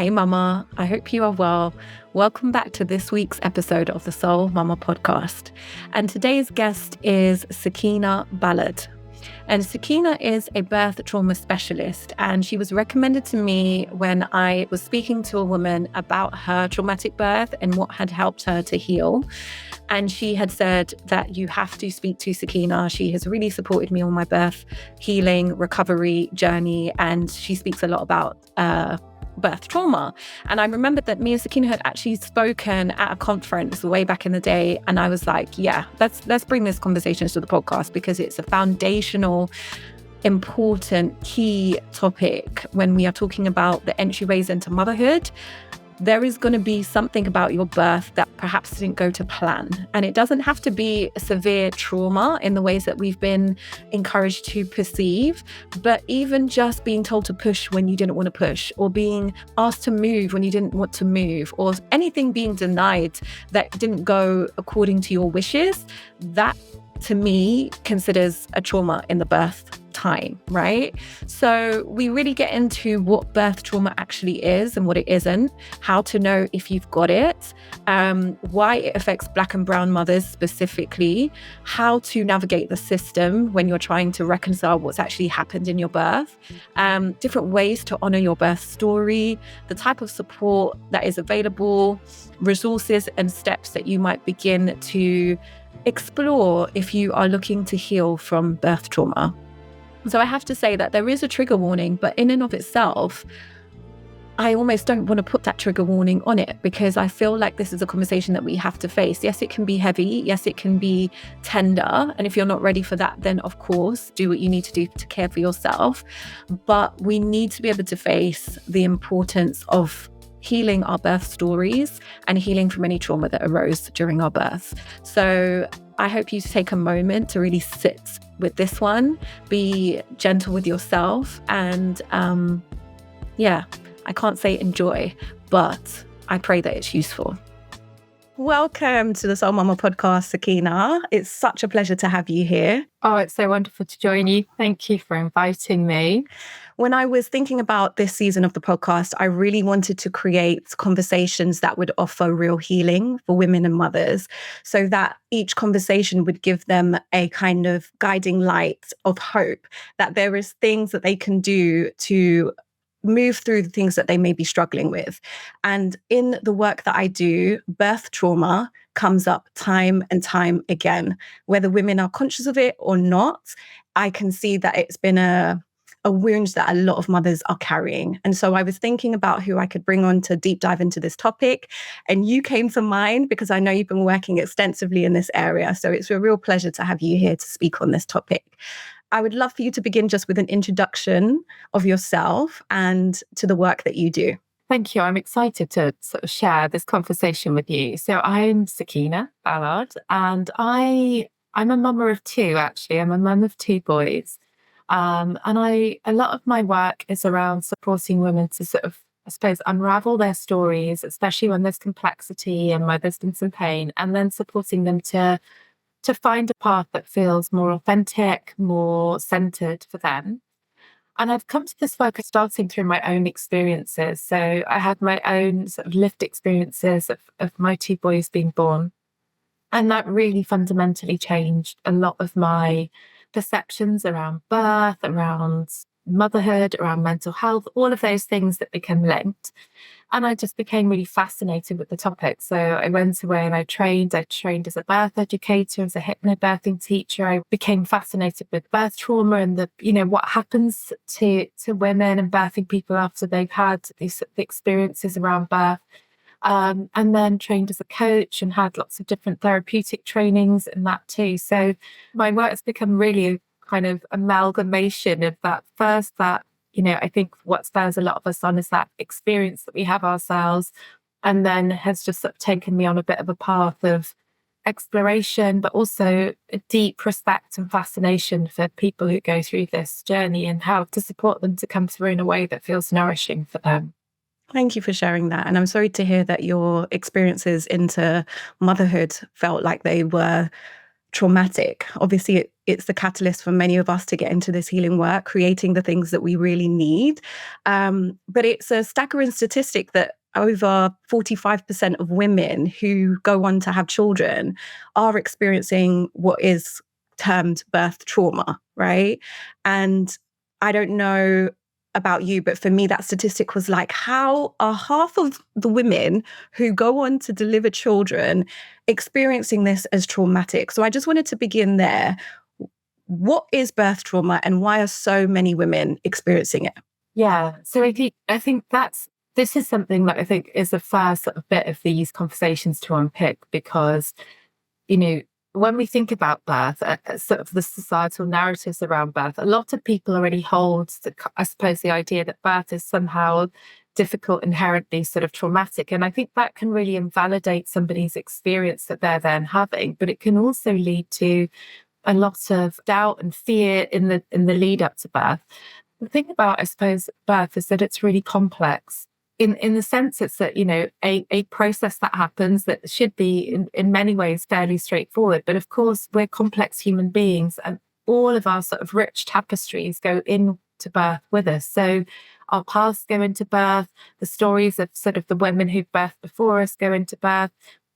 Hey Mama, I hope you are well. Welcome back to this week's episode of the Soul Mama podcast. And today's guest is Sakina Ballard. And Sakina is a birth trauma specialist, and she was recommended to me when I was speaking to a woman about her traumatic birth and what had helped her to heal. And she had said that you have to speak to Sakina. She has really supported me on my birth healing recovery journey, and she speaks a lot about birth trauma. And I remembered that me and Sakina had actually spoken at a conference way back in the day. And I was like, yeah, let's bring this conversation to the podcast because it's a foundational, important, key topic when we are talking about the entryways into motherhood. There is going to be something about your birth that perhaps didn't go to plan. And it doesn't have to be severe trauma in the ways that we've been encouraged to perceive, but even just being told to push when you didn't want to push, or being asked to move when you didn't want to move, or anything being denied that didn't go according to your wishes, that to me considers a trauma in the birth time, right? So we really get into what birth trauma actually is and what it isn't, how to know if you've got it, why it affects Black and brown mothers specifically, how to navigate the system when you're trying to reconcile what's actually happened in your birth, different ways to honor your birth story, the type of support that is available, resources and steps that you might begin to explore if you are looking to heal from birth trauma. So I have to say that there is a trigger warning, but in and of itself, I almost don't want to put that trigger warning on it because I feel like this is a conversation that we have to face. Yes, it can be heavy. Yes, it can be tender. And if you're not ready for that, then of course, do what you need to do to care for yourself. But we need to be able to face the importance of healing our birth stories and healing from any trauma that arose during our birth. So I hope you take a moment to really sit with this one, be gentle with yourself, and I can't say enjoy, but I pray that it's useful. Welcome to the Soul Mama podcast, Sakina. It's such a pleasure to have you here. Oh, it's so wonderful to join you. Thank you for inviting me. When I was thinking about this season of the podcast, I really wanted to create conversations that would offer real healing for women and mothers so that each conversation would give them a kind of guiding light of hope, that there is things that they can do to move through the things that they may be struggling with. And in the work that I do, birth trauma comes up time and time again. Whether women are conscious of it or not, I can see that it's been a wound that a lot of mothers are carrying. And so I was thinking about who I could bring on to deep dive into this topic. And you came to mind because I know you've been working extensively in this area. So it's a real pleasure to have you here to speak on this topic. I would love for you to begin just with an introduction of yourself and to the work that you do. Thank you. I'm excited to sort of share this conversation with you. So I'm Sakina Ballard, and I'm a mama of two, actually. I'm a mum of two boys. And a lot of my work is around supporting women to sort of, I suppose, unravel their stories, especially when there's complexity and where there's been some pain, and then supporting them to find a path that feels more authentic, more centered for them. And I've come to this work starting through my own experiences. So I had my own sort of lived experiences of my two boys being born. And that really fundamentally changed a lot of my perceptions around birth, around motherhood, around mental health, all of those things that become linked. And I just became really fascinated with the topic. So I went away and I trained as a birth educator, as a hypnobirthing teacher. I became fascinated with birth trauma and what happens to women and birthing people after they've had these experiences around birth. And then trained as a coach and had lots of different therapeutic trainings in that too. So my work has become really a kind of amalgamation of that. First, that, I think what spurs a lot of us on is that experience that we have ourselves, and then has just sort of taken me on a bit of a path of exploration, but also a deep respect and fascination for people who go through this journey and how to support them to come through in a way that feels nourishing for them. Thank you for sharing that. And I'm sorry to hear that your experiences into motherhood felt like they were traumatic. Obviously, it's the catalyst for many of us to get into this healing work, creating the things that we really need. But it's a staggering statistic that over 45% of women who go on to have children are experiencing what is termed birth trauma, right? And I don't know about you, but for me, that statistic was like, how are half of the women who go on to deliver children experiencing this as traumatic? So I just wanted to begin there. What is birth trauma and why are so many women experiencing it? Yeah. So I think this is something that I think is a first sort of bit of these conversations to unpick, because, when we think about birth, sort of the societal narratives around birth, a lot of people already hold, I suppose, the idea that birth is somehow difficult, inherently sort of traumatic. And I think that can really invalidate somebody's experience that they're then having, but it can also lead to a lot of doubt and fear in the lead up to birth. The thing about, I suppose, birth is that it's really complex. In the sense it's that, a process that happens that should be in many ways fairly straightforward. But of course, we're complex human beings, and all of our sort of rich tapestries go into birth with us. So our pasts go into birth, the stories of sort of the women who've birthed before us go into birth.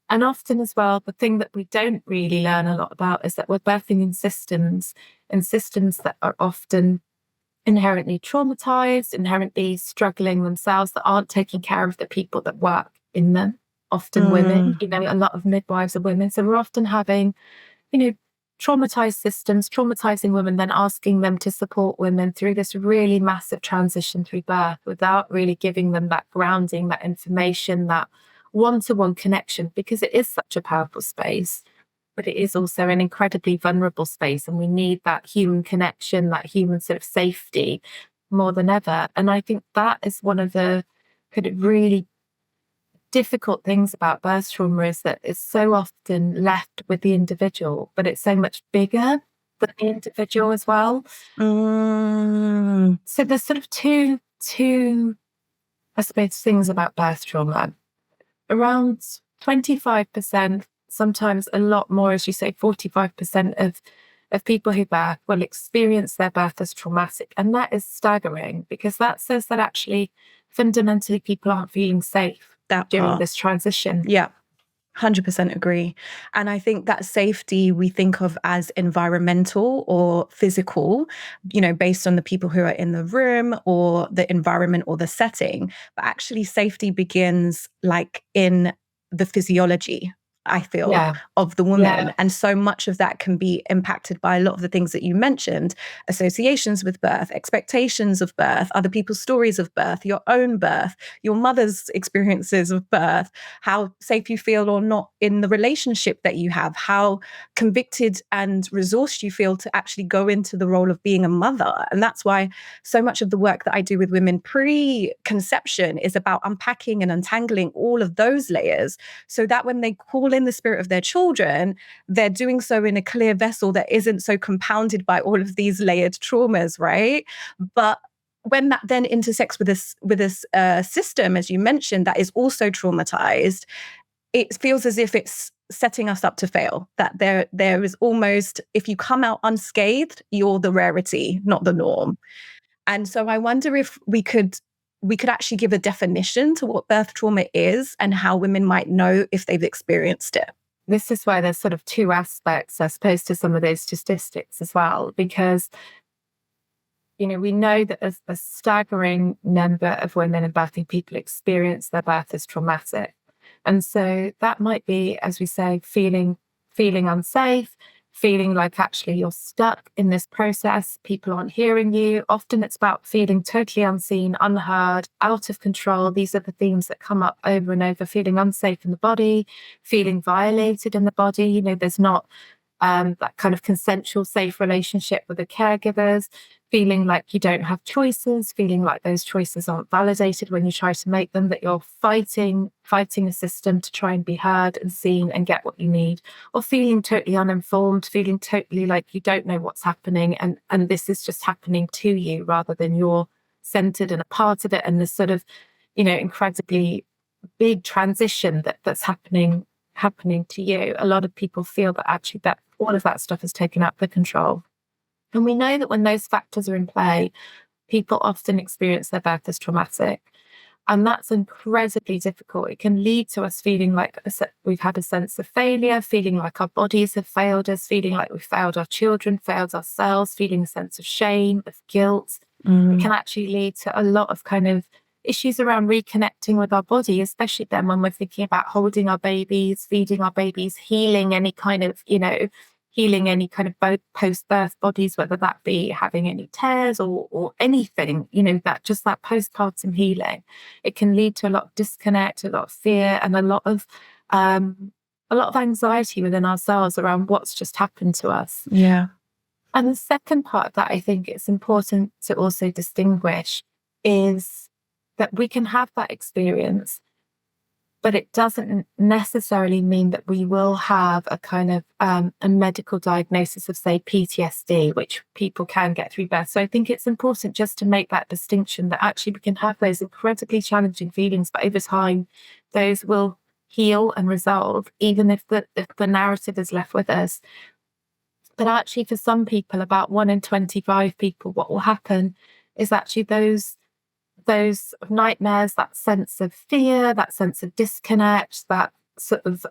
And often as well, the thing that we don't really learn a lot about is that we're birthing in systems that are often inherently traumatized, inherently struggling themselves, that aren't taking care of the people that work in them, often women. A lot of midwives are women. So we're often having, traumatized systems, traumatizing women, then asking them to support women through this really massive transition through birth without really giving them that grounding, that information, that one-to-one connection, because it is such a powerful space. But it is also an incredibly vulnerable space, and we need that human connection, that human sort of safety more than ever. And I think that is one of the kind of really difficult things about birth trauma, is that it's so often left with the individual, but it's so much bigger than the individual as well. So there's sort of two, I suppose, things about birth trauma. Around 25%, sometimes a lot more, as you say, 45% of people who birth will experience their birth as traumatic. And that is staggering, because that says that actually fundamentally people aren't feeling safe during this transition. Yeah. 100% agree. And I think that safety we think of as environmental or physical, based on the people who are in the room or the environment or the setting. But actually safety begins like in the physiology, I feel, of the woman. And so much of that can be impacted by a lot of the things that you mentioned: associations with birth, expectations of birth, other people's stories of birth, your own birth, your mother's experiences of birth, how safe you feel or not in the relationship that you have, how convicted and resourced you feel to actually go into the role of being a mother. And that's why so much of the work that I do with women pre-conception is about unpacking and untangling all of those layers, so that when they call in the spirit of their children, they're doing so in a clear vessel that isn't so compounded by all of these layered traumas, right? But when that then intersects with this system, as you mentioned, that is also traumatized, it feels as if it's setting us up to fail. That there is almost, if you come out unscathed, you're the rarity, not the norm. And so I wonder if we could actually give a definition to what birth trauma is and how women might know if they've experienced it. This is why there's sort of two aspects, I suppose, to some of those statistics as well, because, we know that a staggering number of women and birthing people experience their birth as traumatic. And so that might be, as we say, feeling unsafe, feeling like actually you're stuck in this process, people aren't hearing you. Often it's about feeling totally unseen, unheard, out of control. These are the themes that come up over and over: feeling unsafe in the body, feeling violated in the body. There's not that kind of consensual, safe relationship with the caregivers, feeling like you don't have choices, feeling like those choices aren't validated when you try to make them, that you're fighting a system to try and be heard and seen and get what you need, or feeling totally uninformed, feeling totally like you don't know what's happening, and this is just happening to you rather than you're centered and a part of it, and this sort of, incredibly big transition that's happening to you. A lot of people feel that actually that all of that stuff is taken out of control. And we know that when those factors are in play, people often experience their birth as traumatic. And that's incredibly difficult. It can lead to us feeling like we've had a sense of failure, feeling like our bodies have failed us, feeling like we've failed our children, failed ourselves, feeling a sense of shame, of guilt. It can actually lead to a lot of kind of issues around reconnecting with our body, especially then when we're thinking about holding our babies, feeding our babies, healing any kind of post-birth bodies, whether that be having any tears or anything, that just that postpartum healing. It can lead to a lot of disconnect, a lot of fear, and a lot of anxiety within ourselves around what's just happened to us. Yeah. And the second part of that, I think it's important to also distinguish, is that we can have that experience, but it doesn't necessarily mean that we will have a kind of a medical diagnosis of, say, PTSD, which people can get through birth. So I think it's important just to make that distinction, that actually we can have those incredibly challenging feelings, but over time, those will heal and resolve, even if the narrative is left with us. But actually, for some people, about 1 in 25 people, what will happen is actually those nightmares, that sense of fear, that sense of disconnect, that sort of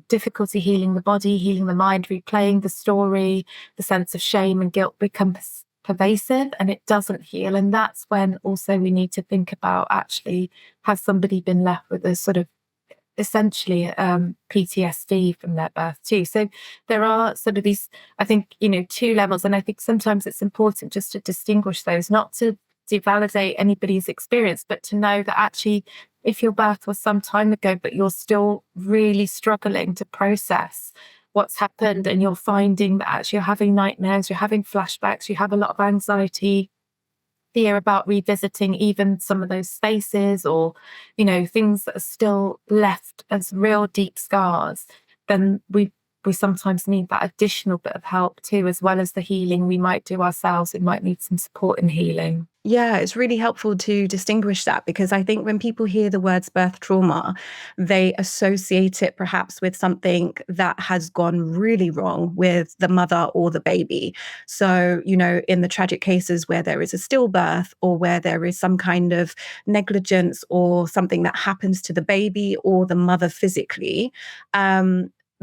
difficulty healing the body, healing the mind, replaying the story, the sense of shame and guilt becomes pervasive and it doesn't heal. And that's when also we need to think about, actually, has somebody been left with a sort of essentially PTSD from their birth too? So there are sort of these, I think, two levels. And I think sometimes it's important just to distinguish those, not to devalidate anybody's experience, but to know that actually, if your birth was some time ago, but you're still really struggling to process what's happened, and you're finding that actually you're having nightmares, you're having flashbacks, you have a lot of anxiety, fear about revisiting even some of those spaces, or, things that are still left as real deep scars, then we sometimes need that additional bit of help too, as well as the healing we might do ourselves. We might need some support in healing. Yeah, it's really helpful to distinguish that, because I think when people hear the words birth trauma, they associate it perhaps with something that has gone really wrong with the mother or the baby. So, in the tragic cases where there is a stillbirth, or where there is some kind of negligence or something that happens to the baby or the mother physically,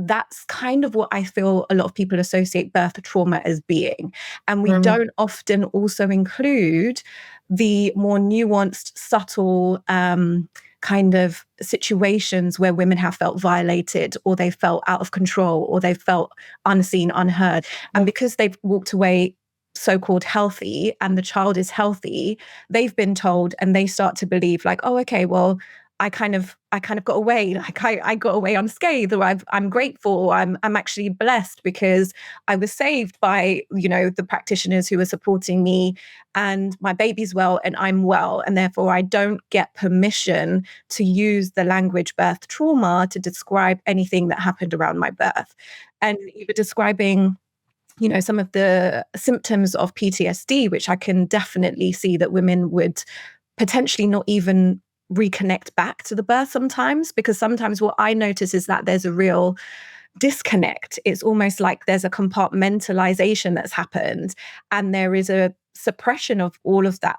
that's kind of what I feel a lot of people associate birth trauma as being. And we don't often also include the more nuanced, subtle kind of situations where women have felt violated, or they felt out of control, or they felt unseen, unheard. And because they've walked away so-called healthy and the child is healthy, they've been told, and they start to believe like, oh, okay, well, I kind of got away. Like I got away unscathed, or I'm grateful, or I'm actually blessed because I was saved by, the practitioners who are supporting me, and my baby's well and I'm well. And therefore I don't get permission to use the language birth trauma to describe anything that happened around my birth. And you were describing, some of the symptoms of PTSD, which I can definitely see that women would potentially not even reconnect back to the birth sometimes, because sometimes what I notice is that there's a real disconnect. It's almost like there's a compartmentalization that's happened, and there is a suppression of all of that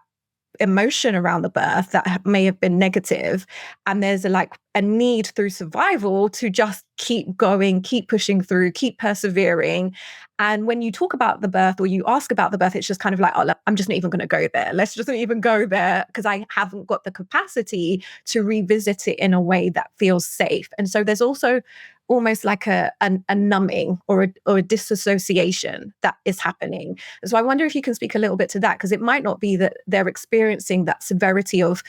emotion around the birth that may have been negative, and there's a need through survival to just keep going, keep pushing through, keep persevering. And when you talk about the birth, or you ask about the birth, it's just kind of like, oh, I'm just not even going to go there. Let's just not even go there, because I haven't got the capacity to revisit it in a way that feels safe. And so there's also almost like a numbing or a disassociation that is happening. So I wonder if you can speak a little bit to that, because it might not be that they're experiencing that severity of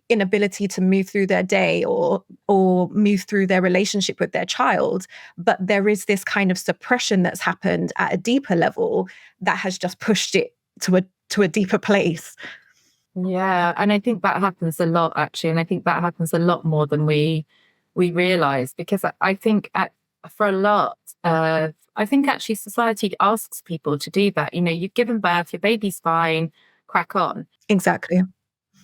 inability to move through their day or move through their relationship with their child, but there is this kind of suppression that's happened at a deeper level that has just pushed it to a deeper place. Yeah, and I think that happens a lot, actually, and I think that happens a lot more than we realize, because I think for a lot of, I think actually society asks people to do that. You've given birth, your baby's fine, crack on. Exactly.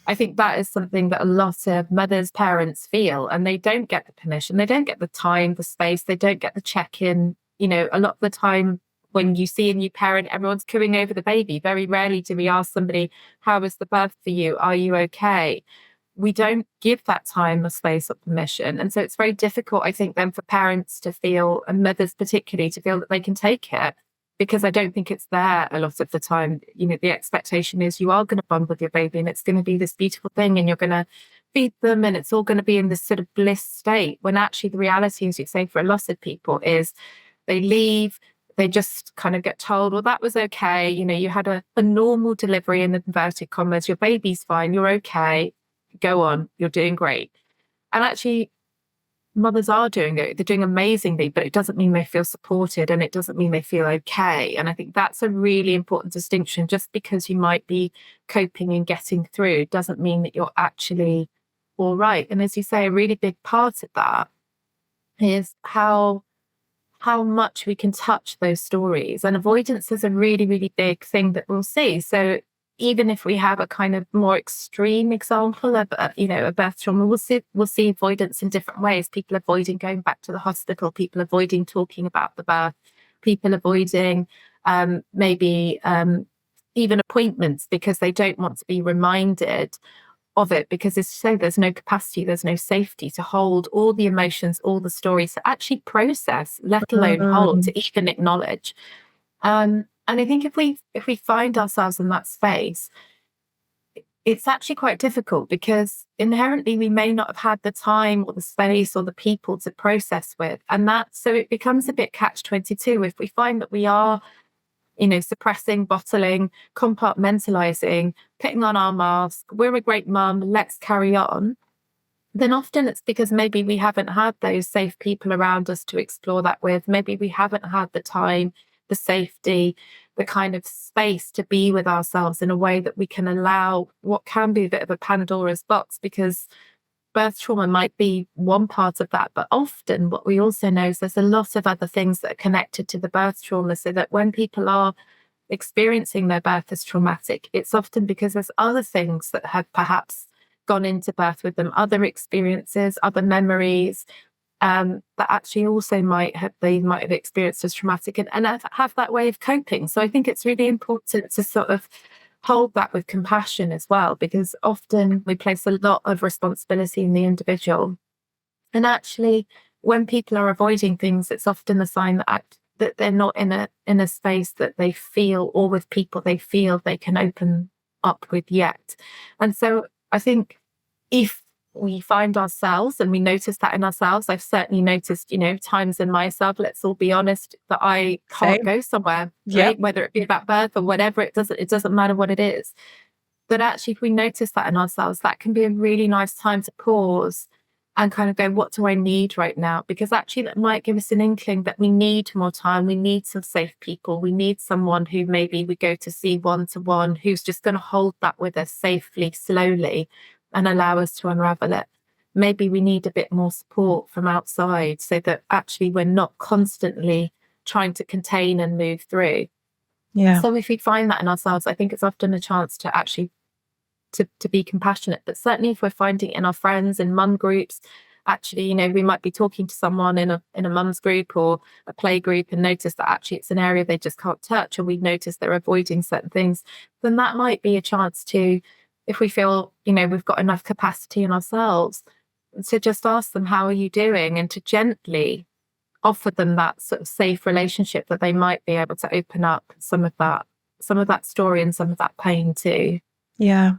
I think that is something that a lot of mothers, parents feel, and they don't get the permission, they don't get the time, the space, they don't get the check-in a lot of the time when you see a new parent, everyone's cooing over the baby. Very rarely do we ask somebody, how was the birth for you? Are you okay? We don't give that time or space or permission. And so it's very difficult, I think, then for parents to feel, and mothers particularly, to feel that they can take it, because I don't think it's there a lot of the time. The expectation is you are going to bond with your baby and it's going to be this beautiful thing and you're going to feed them and it's all going to be in this sort of bliss state, when actually the reality, as you say, for a lot of people is they leave, they just kind of get told, well, that was okay. You had a normal delivery in inverted commas, your baby's fine, you're okay, go on, you're doing great. And actually, mothers are doing it, they're doing amazingly, but it doesn't mean they feel supported and it doesn't mean they feel okay. And I think that's a really important distinction. Just because you might be coping and getting through doesn't mean that you're actually all right. And as you say, a really big part of that is how much we can touch those stories. And avoidance is a really, really big thing that we'll see. So even if we have a kind of more extreme example of, a birth trauma, we'll see avoidance in different ways. People avoiding going back to the hospital, people avoiding talking about the birth, people avoiding maybe even appointments because they don't want to be reminded of it, because as you say, there's no capacity, there's no safety to hold all the emotions, all the stories to actually process, let alone hold, to even acknowledge. And I think if we find ourselves in that space, it's actually quite difficult, because inherently we may not have had the time or the space or the people to process with. And so it becomes a bit catch-22 if we find that we are suppressing, bottling, compartmentalizing, putting on our mask, we're a great mum, let's carry on. Then often it's because maybe we haven't had those safe people around us to explore that with. Maybe we haven't had the time, the safety, the kind of space to be with ourselves in a way that we can allow what can be a bit of a Pandora's box, because birth trauma might be one part of that, but often what we also know is there's a lot of other things that are connected to the birth trauma, so that when people are experiencing their birth as traumatic, it's often because there's other things that have perhaps gone into birth with them, other experiences, other memories, that actually also they might have experienced as traumatic and have that way of coping. So I think it's really important to sort of hold that with compassion as well, because often we place a lot of responsibility in the individual. And actually, when people are avoiding things, it's often a sign that they're not in a space that they feel, or with people they feel they can open up with yet. And so I think if we find ourselves, and we notice that in ourselves, I've certainly noticed, times in myself, let's all be honest, that I can't go somewhere, right? Whether it be about birth or whatever, it doesn't matter what it is. But actually, if we notice that in ourselves, that can be a really nice time to pause and kind of go, what do I need right now? Because actually that might give us an inkling that we need more time. We need some safe people. We need someone who maybe we go to see one-to-one, who's just going to hold that with us safely, slowly, and allow us to unravel it. Maybe we need a bit more support from outside, so that actually we're not constantly trying to contain and move through. Yeah. So if we find that in ourselves, I think it's often a chance to actually to be compassionate. But certainly if we're finding it in our friends, in mum groups, actually, we might be talking to someone in a mum's group or a play group and notice that actually it's an area they just can't touch, or we notice they're avoiding certain things, then that might be a chance to, if we feel, we've got enough capacity in ourselves, to just ask them, how are you doing? And to gently offer them that sort of safe relationship that they might be able to open up some of that story and some of that pain too. Yeah.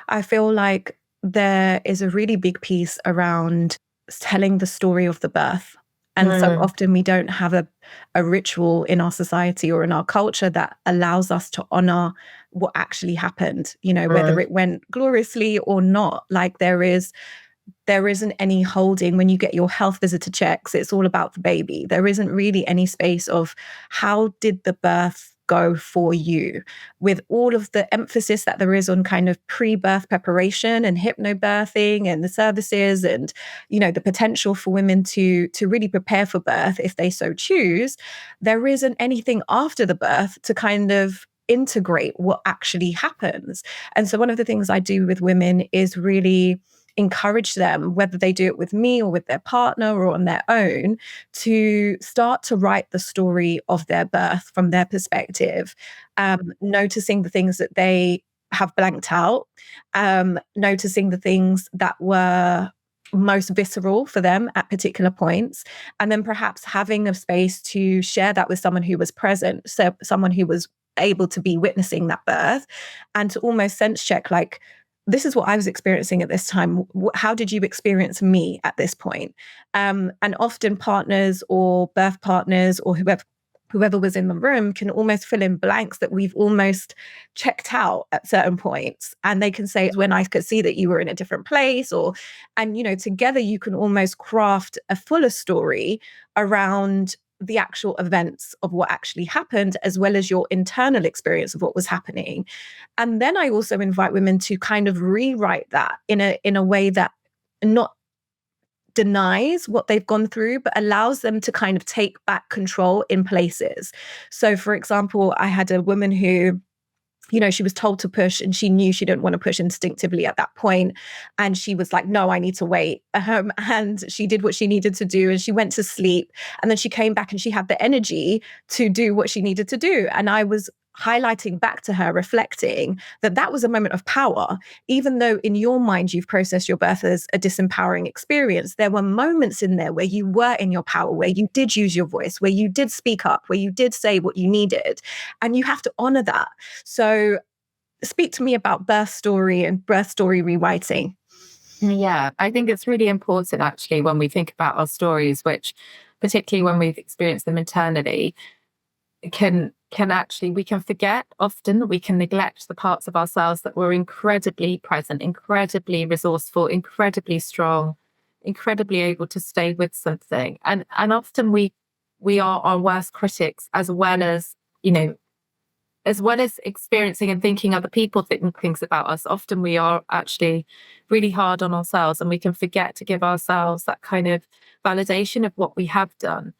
I feel like there is a really big piece around telling the story of the birth. And so often we don't have a ritual in our society or in our culture that allows us to honor what actually happened, whether it went gloriously or not. Like there isn't any holding when you get your health visitor checks. It's all about the baby. There isn't really any space of how did the birth go for you, with all of the emphasis that there is on kind of pre-birth preparation and hypnobirthing and the services and, the potential for women to really prepare for birth if they so choose. There isn't anything after the birth to kind of integrate what actually happens. And so one of the things I do with women is really encourage them, whether they do it with me or with their partner or on their own, to start to write the story of their birth from their perspective, noticing the things that they have blanked out, noticing the things that were most visceral for them at particular points, and then perhaps having a space to share that with someone who was present, so someone who was able to be witnessing that birth, and to almost sense check, like, this is what I was experiencing at this time. How did you experience me at this point? And often partners or birth partners or whoever was in the room can almost fill in blanks that we've almost checked out at certain points. And they can say, when I could see that you were in a different place, and, together you can almost craft a fuller story around the actual events of what actually happened, as well as your internal experience of what was happening. And then I also invite women to kind of rewrite that in a way that not denies what they've gone through, but allows them to kind of take back control in places. So, for example, I had a woman who, she was told to push and she knew she didn't want to push instinctively at that point. And she was like, no, I need to wait. And she did what she needed to do and she went to sleep. And then she came back and she had the energy to do what she needed to do. And I was highlighting back to her, reflecting that was a moment of power. Even though in your mind you've processed your birth as a disempowering experience, there were moments in there where you were in your power, where you did use your voice, where you did speak up, where you did say what you needed. And you have to honor that. So speak to me about birth story and birth story rewriting. Yeah, I think it's really important actually when we think about our stories, which particularly when we've experienced them internally, we can forget often, we can neglect the parts of ourselves that were incredibly present, incredibly resourceful, incredibly strong, incredibly able to stay with something. And often we are our worst critics, as well as experiencing and thinking other people think things about us. Often we are actually really hard on ourselves, and we can forget to give ourselves that kind of validation of what we have done.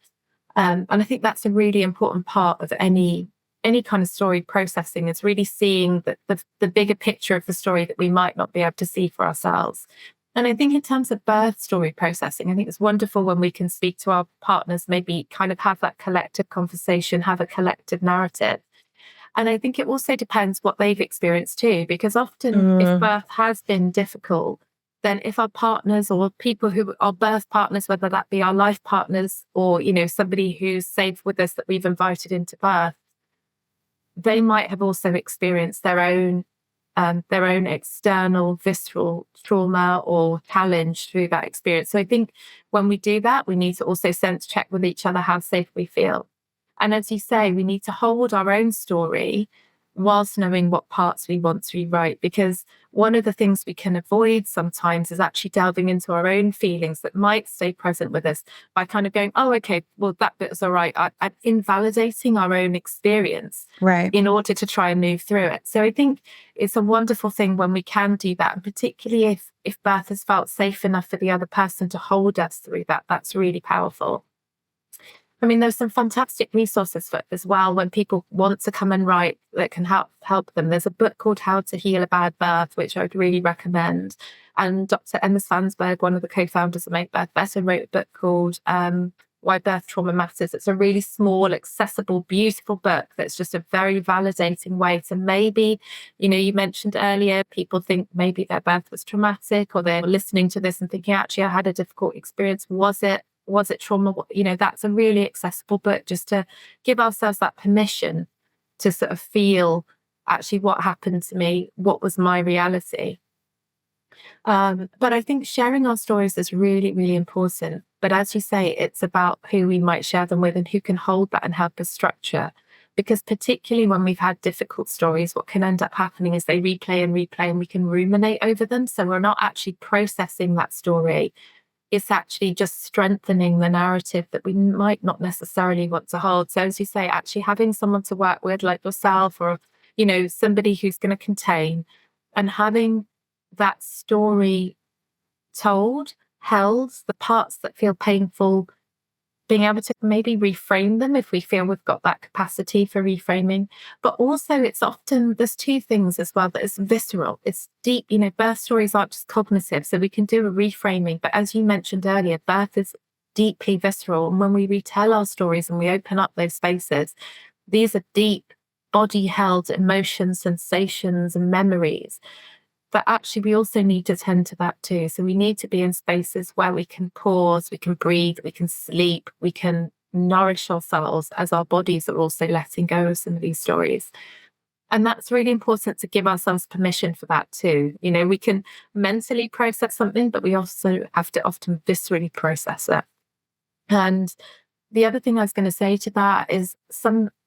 And I think that's a really important part of any kind of story processing, is really seeing the bigger picture of the story that we might not be able to see for ourselves. And I think in terms of birth story processing, I think it's wonderful when we can speak to our partners, maybe kind of have that collective conversation, have a collective narrative. And I think it also depends what they've experienced too, because often if birth has been difficult, then if our partners or people who are birth partners, whether that be our life partners or, somebody who's safe with us that we've invited into birth, they might have also experienced their own external visceral trauma or challenge through that experience. So I think when we do that, we need to also sense check with each other how safe we feel. And as you say, we need to hold our own story whilst knowing what parts we want to rewrite, because one of the things we can avoid sometimes is actually delving into our own feelings that might stay present with us by kind of going, oh, okay, well, that bit's all right. I'm invalidating our own experience, right, in order to try and move through it. So I think it's a wonderful thing when we can do that, and particularly if birth has felt safe enough for the other person to hold us through that, that's really powerful. I mean, there's some fantastic resources for it as well when people want to come and write that can help them. There's a book called How to Heal a Bad Birth, which I would really recommend. And Dr. Emma Svansberg, one of the co-founders of Make Birth Better, wrote a book called Why Birth Trauma Matters. It's a really small, accessible, beautiful book that's just a very validating way to maybe, you mentioned earlier, people think maybe their birth was traumatic, or they're listening to this and thinking, actually, I had a difficult experience. Was it trauma? That's a really accessible book, just to give ourselves that permission to sort of feel actually what happened to me, what was my reality. But I think sharing our stories is really, really important. But as you say, it's about who we might share them with and who can hold that and help us structure. Because particularly when we've had difficult stories, what can end up happening is they replay and we can ruminate over them. So we're not actually processing that story. It's actually just strengthening the narrative that we might not necessarily want to hold. So as you say, actually having someone to work with like yourself, or, somebody who's going to contain, and having that story told, held, the parts that feel painful, being able to maybe reframe them if we feel we've got that capacity for reframing. But also it's often, there's two things as well, that it's visceral, it's deep, birth stories aren't just cognitive, so we can do a reframing. But as you mentioned earlier, birth is deeply visceral. And when we retell our stories and we open up those spaces, these are deep body held emotions, sensations and memories. But actually, we also need to tend to that too. So we need to be in spaces where we can pause, we can breathe, we can sleep, we can nourish ourselves as our bodies are also letting go of some of these stories. And that's really important, to give ourselves permission for that too. We can mentally process something, but we also have to often viscerally process it. And the other thing I was going to say to that is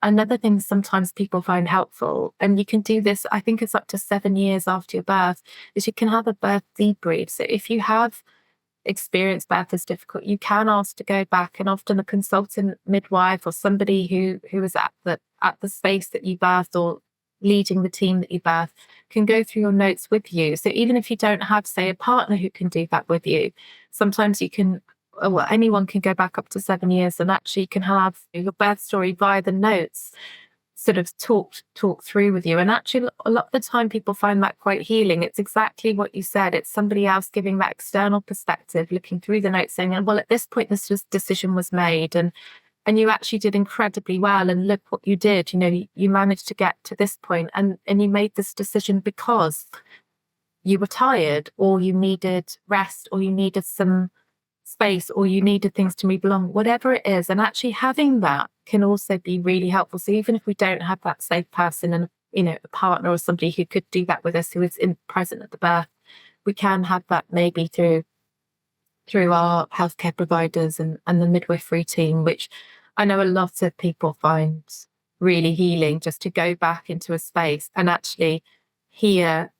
another thing sometimes people find helpful, and you can do this, I think it's up to 7 years after your birth, is you can have a birth debrief. So if you have experienced birth as difficult, you can ask to go back, and often a consultant midwife or somebody who is at the space that you birthed or leading the team that you birthed can go through your notes with you. So even if you don't have, say, a partner who can do that with you, sometimes you can, well, anyone can go back up to 7 years and actually can have your birth story via the notes sort of talk through with you. And actually, a lot of the time people find that quite healing. It's exactly what you said. It's somebody else giving that external perspective, looking through the notes, saying, well, at this point, decision was made. And you actually did incredibly well. And look what you did. You managed to get to this point, and you made this decision because you were tired, or you needed rest, or you needed some space, or you needed things to move along, whatever it is. And actually having that can also be really helpful. So even if we don't have that safe person and a partner or somebody who could do that with us, who is present at the birth, we can have that maybe through our healthcare providers and the midwifery team, which I know a lot of people find really healing, just to go back into a space and actually hear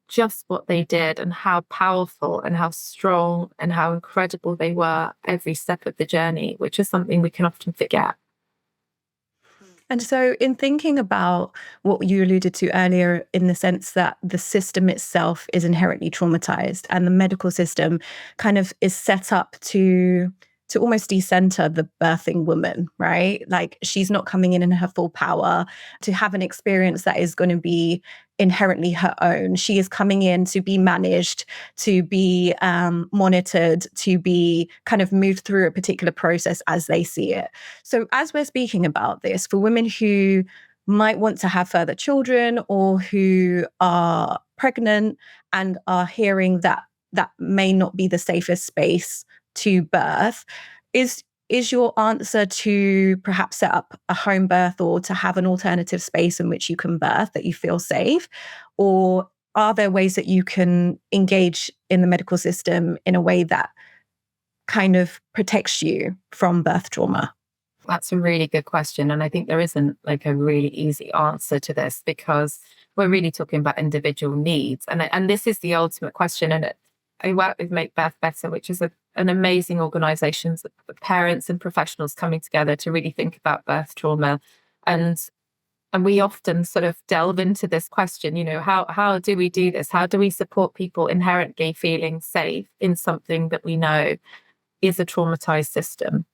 just what they did and how powerful and how strong and how incredible they were every step of the journey, which is something we can often forget. And so in thinking about what you alluded to earlier, in the sense that the system itself is inherently traumatized and the medical system kind of is set up to almost decenter the birthing woman, right? Like, she's not coming in her full power to have an experience that is going to be inherently her own. She is coming in to be managed, to be monitored, to be kind of moved through a particular process as they see it. So as we're speaking about this, for women who might want to have further children, or who are pregnant and are hearing that may not be the safest space to birth, is your answer to perhaps set up a home birth, or to have an alternative space in which you can birth that you feel safe? Or are there ways that you can engage in the medical system in a way that kind of protects you from birth trauma? That's a really good question. And I think there isn't like a really easy answer to this, because we're really talking about individual needs. And this is the ultimate question. And I work with Make Birth Better, which is an amazing organisation of parents and professionals coming together to really think about birth trauma. And we often sort of delve into this question, how do we do this? How do we support people inherently feeling safe in something that we know is a traumatized system?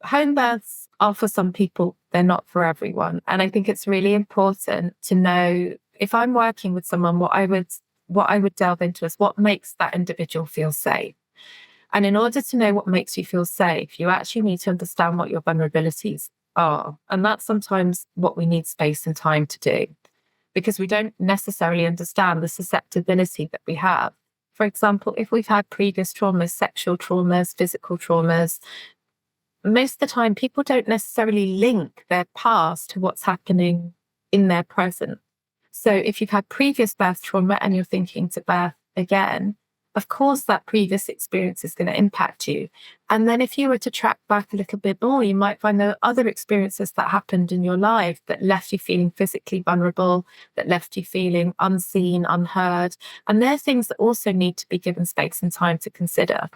Home births are for some people, they're not for everyone. And I think it's really important to know, if I'm working with someone, what I would delve into is what makes that individual feel safe. And in order to know what makes you feel safe, you actually need to understand what your vulnerabilities are. And that's sometimes what we need space and time to do, because we don't necessarily understand the susceptibility that we have. For example, if we've had previous traumas, sexual traumas, physical traumas, most of the time people don't necessarily link their past to what's happening in their present. So if you've had previous birth trauma and you're thinking to birth again, of course that previous experience is going to impact you. And then if you were to track back a little bit more, you might find there are other experiences that happened in your life that left you feeling physically vulnerable, that left you feeling unseen, unheard. And they're things that also need to be given space and time to consider.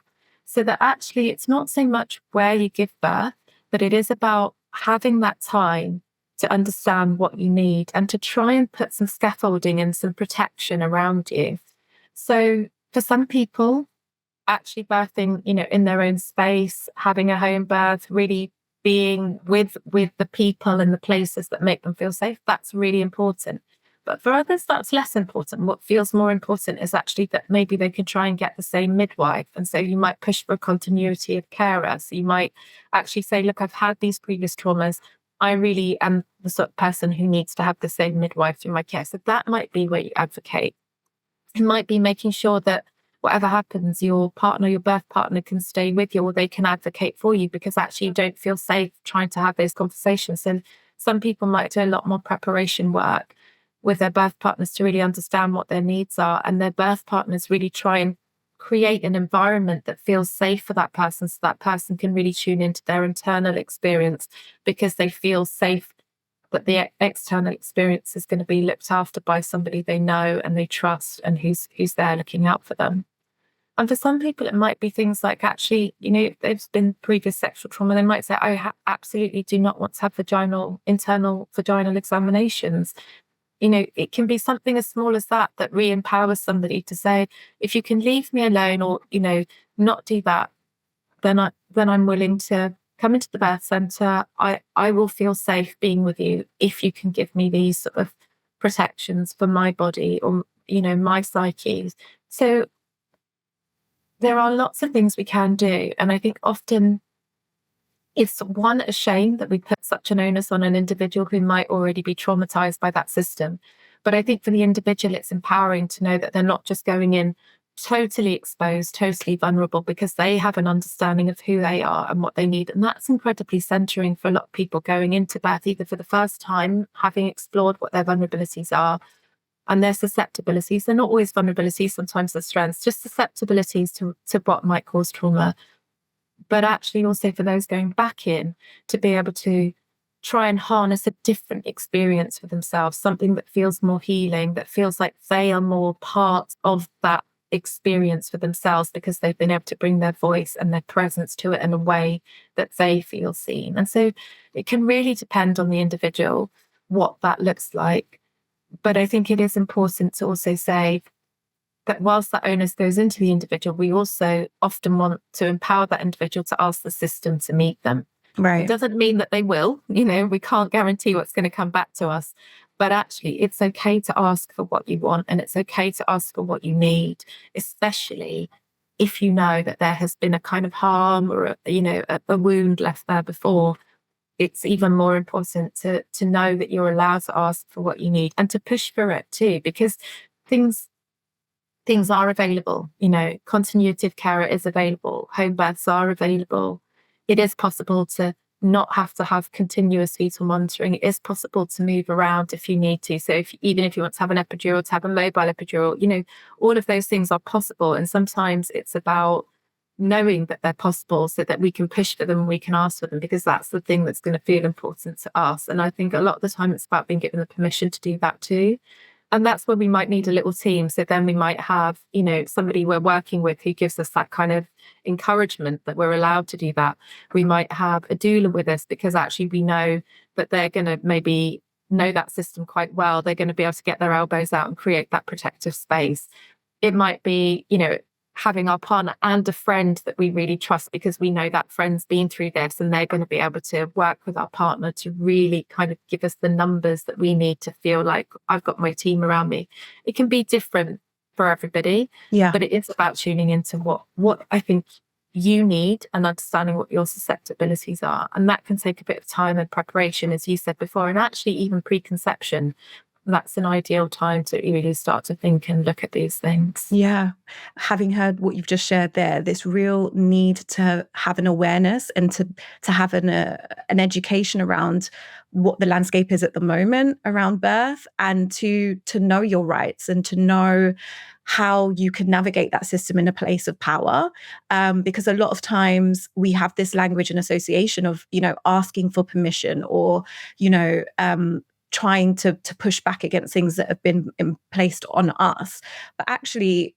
So that actually it's not so much where you give birth, but it is about having that time to understand what you need and to try and put some scaffolding and some protection around you. So for some people, actually birthing, in their own space, having a home birth, really being with the people and the places that make them feel safe, that's really important. But for others, that's less important. What feels more important is actually that maybe they can try and get the same midwife. And so you might push for a continuity of carer. So you might actually say, look, I've had these previous traumas. I really am the sort of person who needs to have the same midwife through my care. So that might be where you advocate. It might be making sure that whatever happens, your partner, your birth partner can stay with you, or they can advocate for you, because actually you don't feel safe trying to have those conversations. And some people might do a lot more preparation work with their birth partners to really understand what their needs are, and their birth partners really try and create an environment that feels safe for that person, so that person can really tune into their internal experience, because they feel safe that the external experience is going to be looked after by somebody they know and they trust, and who's there looking out for them. And for some people, it might be things like, actually, if there's been previous sexual trauma, they might say, I absolutely do not want to have internal vaginal examinations. It can be something as small as that re-empowers somebody to say, if you can leave me alone, or, not do that, then I'm willing to come into the birth centre. I will feel safe being with you if you can give me these sort of protections for my body, or, my psyche. So there are lots of things we can do. And I think often it's a shame that we put such an onus on an individual who might already be traumatized by that system. But I think for the individual, it's empowering to know that they're not just going in totally exposed, totally vulnerable, because they have an understanding of who they are and what they need. And that's incredibly centering for a lot of people going into birth, either for the first time, having explored what their vulnerabilities are and their susceptibilities. They're not always vulnerabilities, sometimes they're strengths, just susceptibilities to what might cause trauma. But actually also for those going back in, to be able to try and harness a different experience for themselves, something that feels more healing, that feels like they are more part of that experience for themselves, because they've been able to bring their voice and their presence to it in a way that they feel seen. And so it can really depend on the individual what that looks like. But I think it is important to also say that whilst that onus goes into the individual, we also often want to empower that individual to ask the system to meet them. Right. It doesn't mean that they will, we can't guarantee what's going to come back to us. But actually, it's okay to ask for what you want, and it's okay to ask for what you need, especially if you know that there has been a kind of harm or a wound left there before. It's even more important to know that you're allowed to ask for what you need, and to push for it too, because things are available. Continuity of care is available. Home births are available. It is possible to not have to have continuous fetal monitoring. It is possible to move around if you need to. So even if you want to have an epidural, to have a mobile epidural, all of those things are possible. And sometimes it's about knowing that they're possible, so that we can push for them and we can ask for them, because that's the thing that's going to feel important to us. And I think a lot of the time it's about being given the permission to do that too. And that's where we might need a little team. So then we might have, somebody we're working with who gives us that kind of encouragement that we're allowed to do that. We might have a doula with us, because actually we know that they're going to maybe know that system quite well. They're going to be able to get their elbows out and create that protective space. It might be, having our partner and a friend that we really trust, because we know that friend's been through this, and they're going to be able to work with our partner to really kind of give us the numbers that we need to feel like I've got my team around me. It can be different for everybody, but it is about tuning into what I think you need and understanding what your susceptibilities are. And that can take a bit of time and preparation, as you said before, and actually even preconception. That's an ideal time to really start to think and look at these things. Yeah. Having heard what you've just shared there, this real need to have an awareness and to have an education around what the landscape is at the moment around birth, and to know your rights and to know how you can navigate that system in a place of power. Because a lot of times we have this language and association of, asking for permission, or, trying to push back against things that have been placed on us. But actually,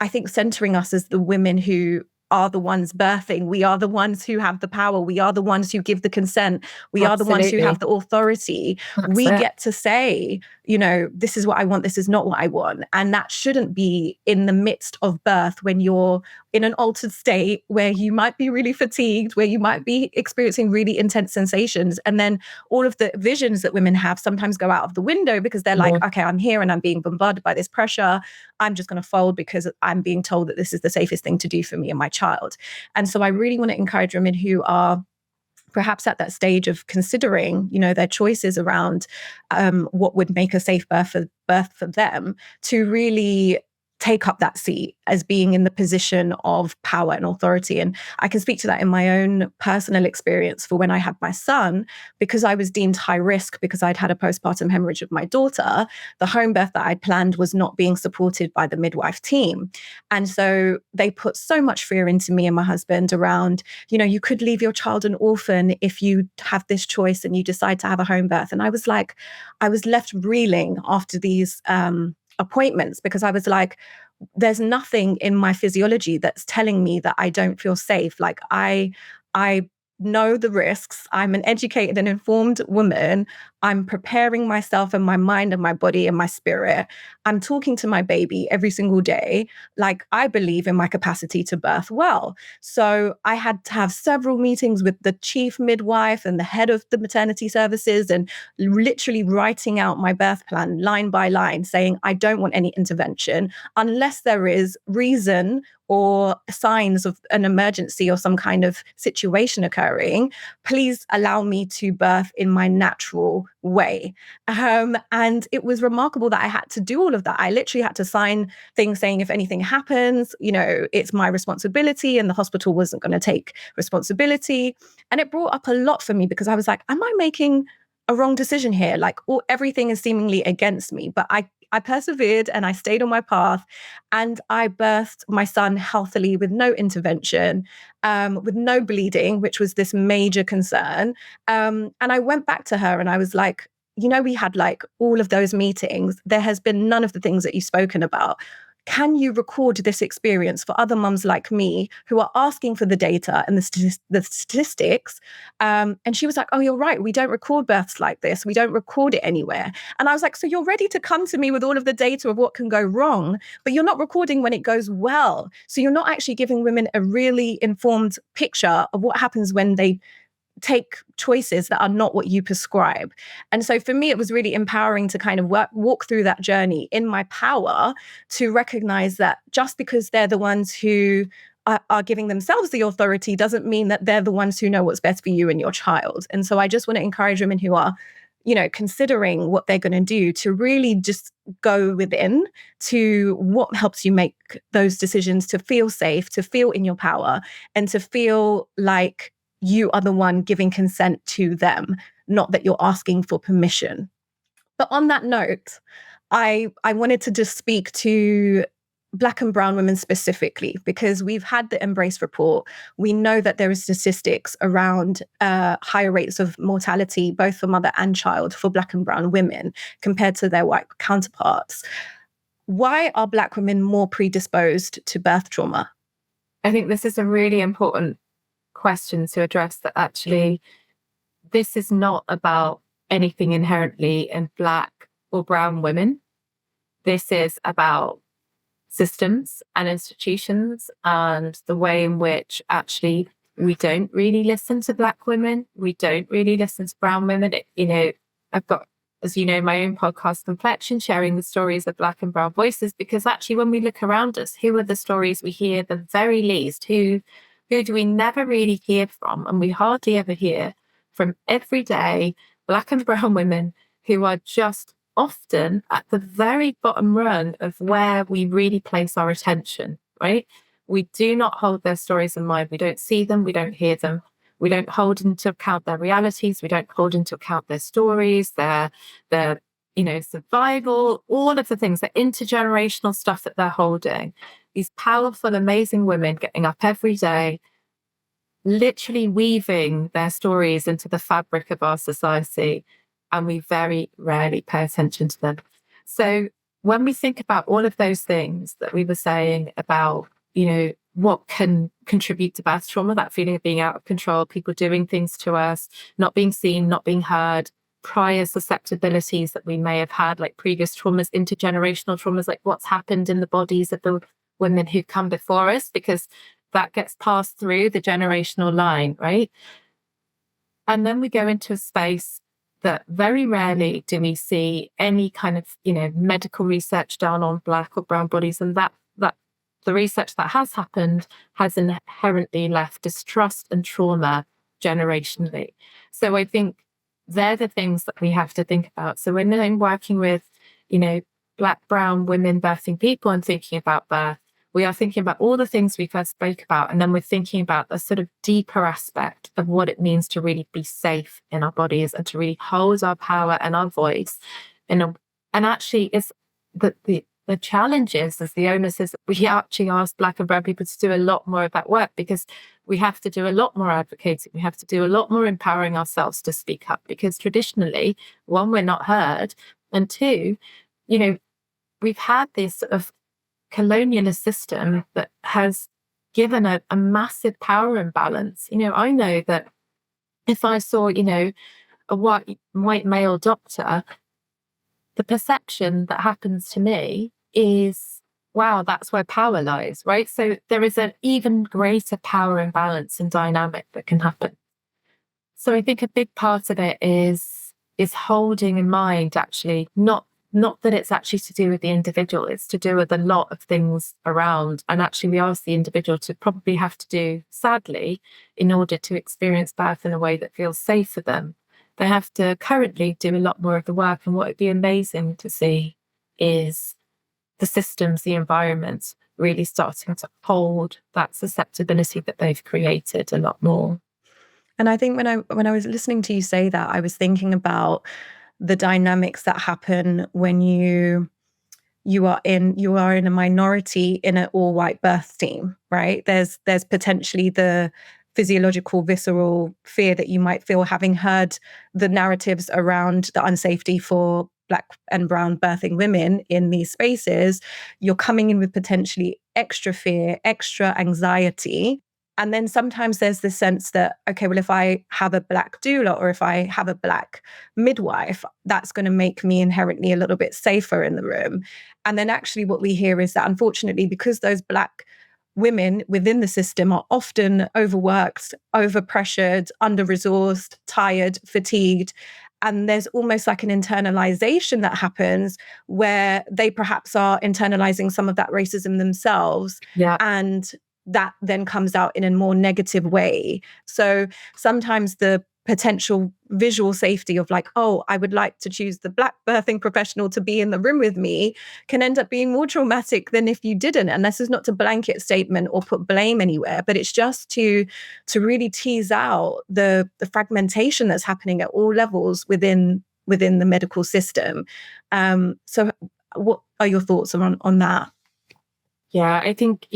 I think centering us as the women who are the ones birthing, we are the ones who have the power, we are the ones who give the consent, we are the ones who have the authority. We get to say, this is what I want, this is not what I want. And that shouldn't be in the midst of birth, when you're in an altered state where you might be really fatigued, where you might be experiencing really intense sensations. And then all of the visions that women have sometimes go out of the window because they're like, okay, I'm here and I'm being bombarded by this pressure. I'm just going to fold because I'm being told that this is the safest thing to do for me and my child. And so I really want to encourage women who are perhaps at that stage of considering, their choices around what would make a safe birth for them, to really take up that seat as being in the position of power and authority. And I can speak to that in my own personal experience for when I had my son, because I was deemed high risk because I'd had a postpartum hemorrhage of my daughter. The home birth that I'd planned was not being supported by the midwife team. And so they put so much fear into me and my husband around, you could leave your child an orphan if you have this choice and you decide to have a home birth. And I was left reeling after these appointments, because I was like, there's nothing in my physiology that's telling me that I don't feel safe. Like I know the risks. I'm an educated and informed woman. I'm preparing myself and my mind and my body and my spirit. I'm talking to my baby every single day. Like, I believe in my capacity to birth well. So I had to have several meetings with the chief midwife and the head of the maternity services, and literally writing out my birth plan line by line, saying, I don't want any intervention unless there is reason or signs of an emergency or some kind of situation occurring. Please allow me to birth in my natural way. And it was remarkable that I had to do all of that. I literally had to sign things saying, if anything happens, it's my responsibility, and the hospital wasn't going to take responsibility. And it brought up a lot for me, because I was like, am I making a wrong decision here? Like, everything is seemingly against me. But I persevered and I stayed on my path, and I birthed my son healthily with no intervention, with no bleeding, which was this major concern. And I went back to her and I was like, we had like all of those meetings. There has been none of the things that you've spoken about. Can you record this experience for other mums like me who are asking for the data and the statistics? And she was like, oh, you're right. We don't record births like this. We don't record it anywhere. And I was like, so you're ready to come to me with all of the data of what can go wrong, but you're not recording when it goes well. So you're not actually giving women a really informed picture of what happens when they take choices that are not what you prescribe. And so for me, it was really empowering to kind of walk through that journey in my power, to recognize that just because they're the ones who are giving themselves the authority doesn't mean that they're the ones who know what's best for you and your child. And so I just want to encourage women who are, considering what they're going to do, to really just go within to what helps you make those decisions, to feel safe, to feel in your power, and to feel like you are the one giving consent to them, not that you're asking for permission. But on that note, I wanted to just speak to Black and brown women specifically, because we've had the Embrace report. We know that there are statistics around higher rates of mortality, both for mother and child, for Black and brown women compared to their white counterparts. Why are Black women more predisposed to birth trauma? I think this is a really important question to address, that actually this is not about anything inherently in Black or brown women. This is about systems and institutions, and the way in which actually we don't really listen to Black women. We don't really listen to brown women. I've got, as you know, my own podcast, Complexion, sharing the stories of Black and brown voices, because actually when we look around us, who are the stories we hear the very least? Who do we never really hear from? And we hardly ever hear from everyday Black and brown women who are just often at the very bottom rung of where we really place our attention, right? We do not hold their stories in mind. We don't see them. We don't hear them. We don't hold into account their realities. We don't hold into account their stories, their survival, all of the things, the intergenerational stuff that they're holding. These powerful, amazing women getting up every day, literally weaving their stories into the fabric of our society, and we very rarely pay attention to them. So when we think about all of those things that we were saying about, what can contribute to birth trauma, that feeling of being out of control, people doing things to us, not being seen, not being heard, prior susceptibilities that we may have had, like previous traumas, intergenerational traumas, like what's happened in the bodies of the women who come before us, because that gets passed through the generational line, right? And then we go into a space that very rarely do we see any kind of, medical research done on Black or brown bodies. And that the research that has happened has inherently left distrust and trauma generationally. So I think they're the things that we have to think about. So when I'm working with, Black, brown women birthing people and thinking about birth, we are thinking about all the things we first spoke about. And then we're thinking about a sort of deeper aspect of what it means to really be safe in our bodies and to really hold our power and our voice. And actually, it's the challenge is, as the onus is, we actually ask Black and brown people to do a lot more of that work, because we have to do a lot more advocating. We have to do a lot more empowering ourselves to speak up, because traditionally, one, we're not heard. And two, we've had this sort of colonialist system that has given a massive power imbalance. I know that if I saw, a white male doctor, the perception that happens to me is, wow, that's where power lies, right? So there is an even greater power imbalance and dynamic that can happen. So I think a big part of it is holding in mind, actually, not that it's actually to do with the individual, it's to do with a lot of things around. And actually, we ask the individual to probably have to do, sadly, in order to experience birth in a way that feels safe for them, they have to currently do a lot more of the work. And what would be amazing to see is the systems, the environments really starting to hold that susceptibility that they've created a lot more. And I think when I was listening to you say that, I was thinking about the dynamics that happen when you are in a minority in an all-white birth team, right? There's potentially the physiological, visceral fear that you might feel, having heard the narratives around the unsafety for Black and brown birthing women in these spaces. You're coming in with potentially extra fear, extra anxiety. And then sometimes there's this sense that, okay, well, if I have a Black doula or if I have a Black midwife, that's going to make me inherently a little bit safer in the room. And then actually what we hear is that, unfortunately, because those Black women within the system are often overworked, overpressured, under-resourced, tired, fatigued, and there's almost like an internalization that happens where they perhaps are internalizing some of that racism themselves. Yeah. And that then comes out in a more negative way. So sometimes the potential visual safety of like, oh, I would like to choose the Black birthing professional to be in the room with me, can end up being more traumatic than if you didn't. And this is not to blanket statement or put blame anywhere, but it's just to really tease out the fragmentation that's happening at all levels within the medical system. So what are your thoughts on that? Yeah, I think,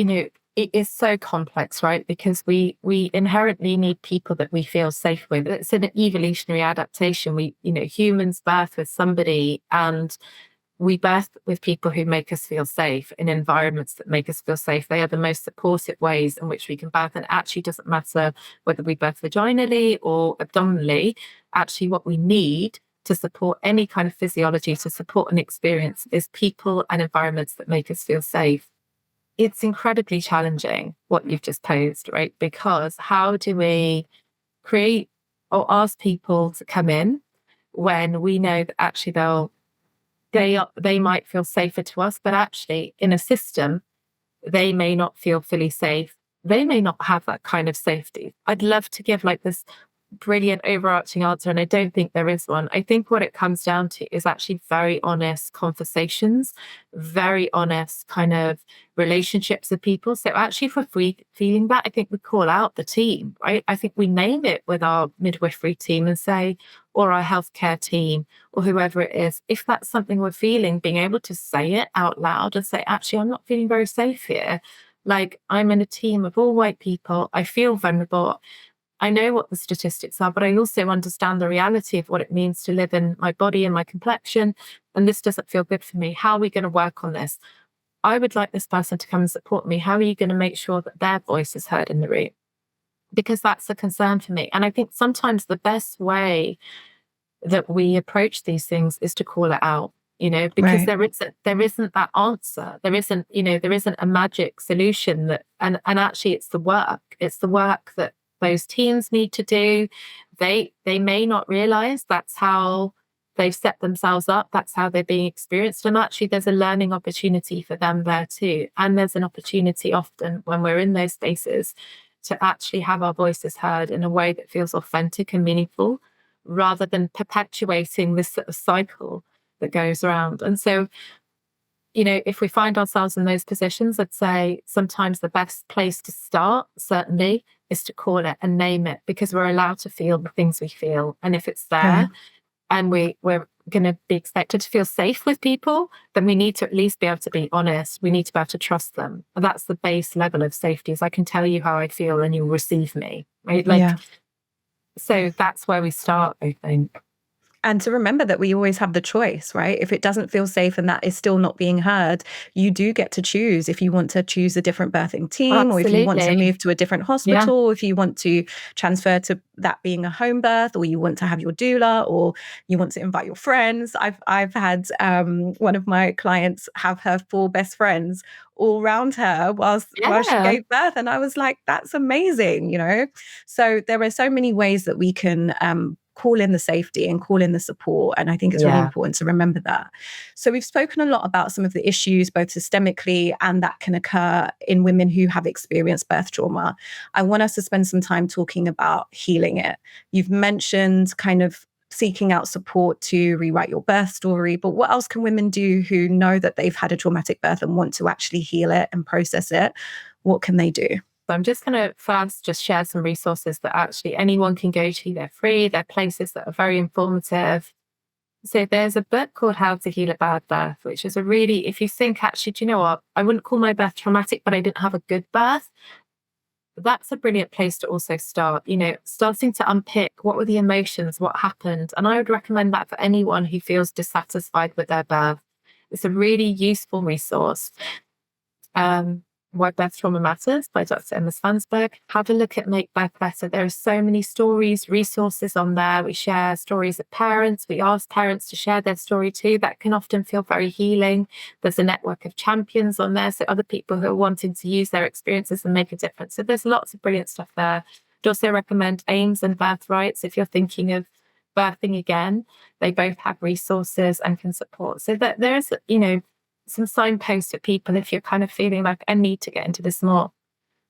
it is so complex, right? Because we inherently need people that we feel safe with. It's an evolutionary adaptation. Humans birth with somebody, and we birth with people who make us feel safe in environments that make us feel safe. They are the most supportive ways in which we can birth. And it actually doesn't matter whether we birth vaginally or abdominally. Actually, what we need to support any kind of physiology, to support an experience, is people and environments that make us feel safe. It's incredibly challenging what you've just posed, right? Because how do we create or ask people to come in when we know that actually they might feel safer to us, but actually in a system, they may not feel fully safe. They may not have that kind of safety. I'd love to give like this brilliant overarching answer, and I don't think there is one. I think what it comes down to is actually very honest conversations, very honest kind of relationships with people. So actually, if we're feeling that, I think we call out the team, right? I think we name it with our midwifery team and say, or our healthcare team, or whoever it is, if that's something we're feeling, being able to say it out loud and say, actually, I'm not feeling very safe here. Like, I'm in a team of all white people. I feel vulnerable. I know what the statistics are, but I also understand the reality of what it means to live in my body and my complexion. And this doesn't feel good for me. How are we going to work on this? I would like this person to come and support me. How are you going to make sure that their voice is heard in the room? Because that's a concern for me. And I think sometimes the best way that we approach these things is to call it out. because Right. there isn't that answer. There isn't a magic solution and actually it's the work that those teams need to do. They may not realize that's how they've set themselves up. That's how they're being experienced. And actually there's a learning opportunity for them there too. And there's an opportunity often when we're in those spaces to actually have our voices heard in a way that feels authentic and meaningful, rather than perpetuating this sort of cycle that goes around. And so, if we find ourselves in those positions, I'd say sometimes the best place to start, certainly, is to call it and name it, because we're allowed to feel the things we feel. And if it's Okay. there and we're going to be expected to feel safe with people, then we need to at least be able to be honest. We need to be able to trust them. And that's the base level of safety, is I can tell you how I feel and you'll receive me, right? Yeah. So that's where we start, I think. And to remember that we always have the choice, right? If it doesn't feel safe and that is still not being heard, you do get to choose if you want to choose a different birthing team, or if you want to Absolutely. move to a different hospital, if you want to transfer to that being a home birth, or you want to have your doula, or you want to invite your friends. I've had one of my clients have her 4 best friends all around her while she Yeah. gave birth, and I was like, that's amazing, So there are so many ways that we can call in the safety and call in the support. And I think it's really important to remember that. So we've spoken a lot about some of the issues, both systemically and that can occur in women who have experienced birth trauma. I want us to spend some time talking about healing it. You've mentioned kind of seeking out support to rewrite your birth story, but what else can women do who know that they've had a traumatic birth and want to actually heal it and process it? What can they do? So I'm just going to first just share some resources that actually anyone can go to. They're free. They're places that are very informative. So there's a book called How to Heal a Bad Birth, which is if you think, actually, do you know what? I wouldn't call my birth traumatic, but I didn't have a good birth. That's a brilliant place to also start, starting to unpick what were the emotions, what happened. And I would recommend that for anyone who feels dissatisfied with their birth. It's a really useful resource. Why Birth Trauma Matters by Dr. Emma Svansberg. Have a look at Make Birth Better. There are so many stories, resources on there. We share stories of parents. We ask parents to share their story too. That can often feel very healing. There's a network of champions on there, so other people who are wanting to use their experiences and make a difference. So there's lots of brilliant stuff there. I'd also recommend AIMS and Birthrights if you're thinking of birthing again. They both have resources and can support. So that there's, some signposts for people if you're kind of feeling like, I need to get into this more.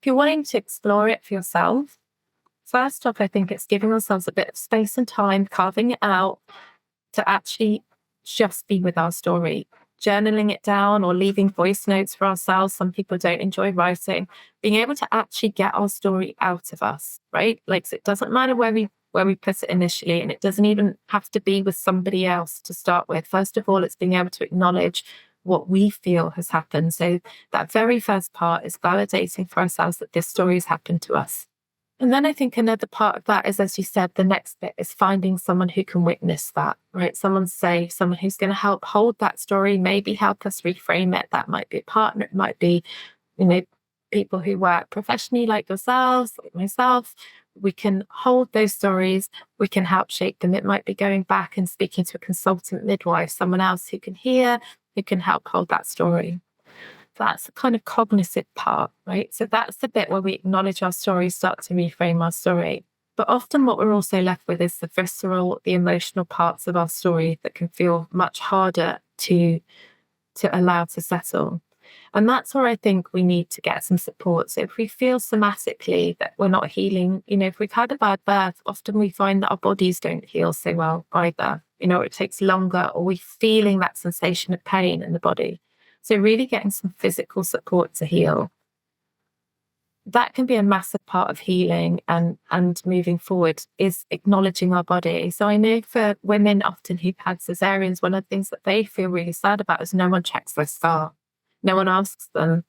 If you're wanting to explore it for yourself, first off, I think it's giving ourselves a bit of space and time, carving it out to actually just be with our story, journaling it down or leaving voice notes for ourselves. Some people don't enjoy writing. Being able to actually get our story out of us, right? Like, so it doesn't matter where we put it initially, and it doesn't even have to be with somebody else to start with. First of all, it's being able to acknowledge what we feel has happened. So that very first part is validating for ourselves that this story has happened to us. And then I think another part of that is, as you said, the next bit is finding someone who can witness that, right? Someone safe, someone who's going to help hold that story, maybe help us reframe it. That might be a partner, it might be, people who work professionally like yourselves, like myself. We can hold those stories, we can help shape them. It might be going back and speaking to a consultant midwife, someone else who can hear, who can help hold that story. That's the kind of cognitive part, right? So that's the bit where we acknowledge our story, start to reframe our story. But often what we're also left with is the visceral, the emotional parts of our story that can feel much harder to allow to settle. And that's where I think we need to get some support. So if we feel somatically that we're not healing, if we've had a bad birth, often we find that our bodies don't heal so well either. It takes longer, or we're feeling that sensation of pain in the body. So really getting some physical support to heal. That can be a massive part of healing and moving forward, is acknowledging our body. So I know for women often who've had cesareans, one of the things that they feel really sad about is no one checks their scar. No one asks them,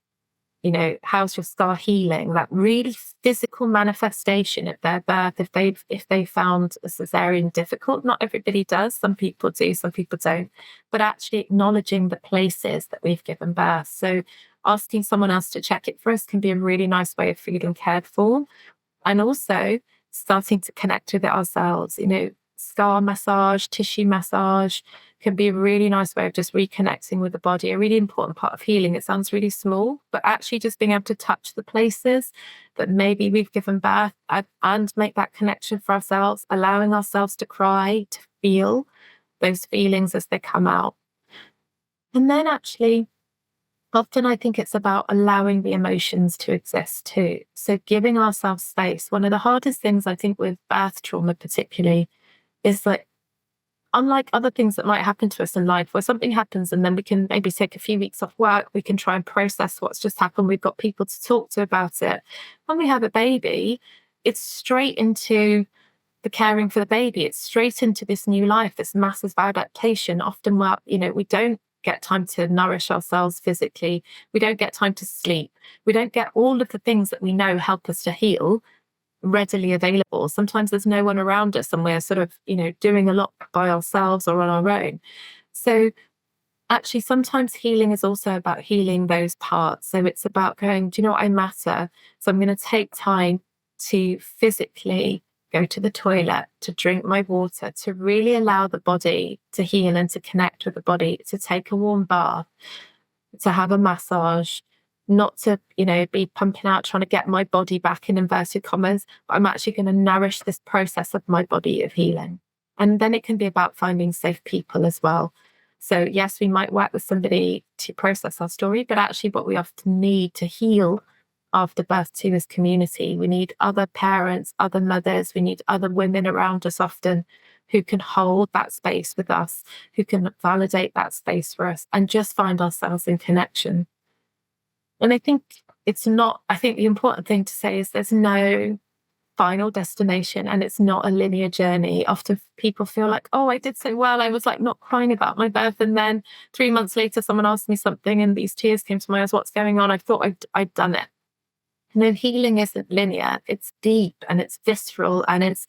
how's your scar healing? That really physical manifestation of their birth, if they found a cesarean difficult. Not everybody does. Some people do, some people don't. But actually acknowledging the places that we've given birth. So asking someone else to check it for us can be a really nice way of feeling cared for. And also starting to connect with it ourselves. Scar massage, tissue massage can be a really nice way of just reconnecting with the body, a really important part of healing. It sounds really small, but actually just being able to touch the places that maybe we've given birth and make that connection for ourselves, allowing ourselves to cry, to feel those feelings as they come out. And then actually, often I think it's about allowing the emotions to exist too. So giving ourselves space. One of the hardest things I think with birth trauma particularly is that, unlike other things that might happen to us in life, where something happens and then we can maybe take a few weeks off work, we can try and process what's just happened, we've got people to talk to about it. When we have a baby, it's straight into the caring for the baby. It's straight into this new life, this massive adaptation. Often, we don't get time to nourish ourselves physically. We don't get time to sleep. We don't get all of the things that we know help us to heal readily available. Sometimes there's no one around us and we're sort of, doing a lot by ourselves or on our own. So actually, sometimes healing is also about healing those parts. So it's about going, do you know what, I matter? So I'm going to take time to physically go to the toilet, to drink my water, to really allow the body to heal and to connect with the body, to take a warm bath, to have a massage, not to, be pumping out, trying to get my body back in inverted commas, but I'm actually going to nourish this process of my body of healing. And then it can be about finding safe people as well. So yes, we might work with somebody to process our story, but actually what we often need to heal after birth too is community. We need other parents, other mothers, we need other women around us often who can hold that space with us, who can validate that space for us and just find ourselves in connection. And I think the important thing to say is there's no final destination and it's not a linear journey. Often people feel like, oh, I did so well. I was like not crying about my birth. And then 3 months later, someone asked me something and these tears came to my eyes. What's going on? I thought I'd done it. And then healing isn't linear. It's deep and it's visceral and it's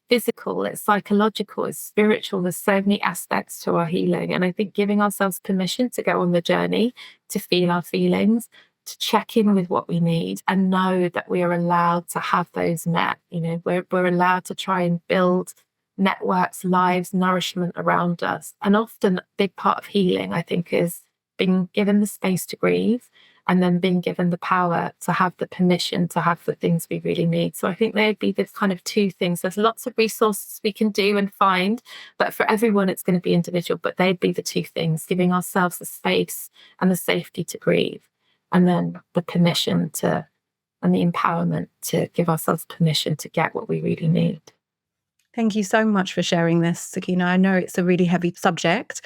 physical, it's psychological, it's spiritual. There's so many aspects to our healing. And I think giving ourselves permission to go on the journey, to feel our feelings, to check in with what we need and know that we are allowed to have those met. We're allowed to try and build networks, lives, nourishment around us. And often a big part of healing, I think, is being given the space to grieve and then being given the power to have the permission to have the things we really need. So I think there'd be the kind of two things. There's lots of resources we can do and find, but for everyone, it's going to be individual. But they'd be the two things, giving ourselves the space and the safety to grieve, and then the permission to, and the empowerment to give ourselves permission to get what we really need. Thank you so much for sharing this, Sakina. I know it's a really heavy subject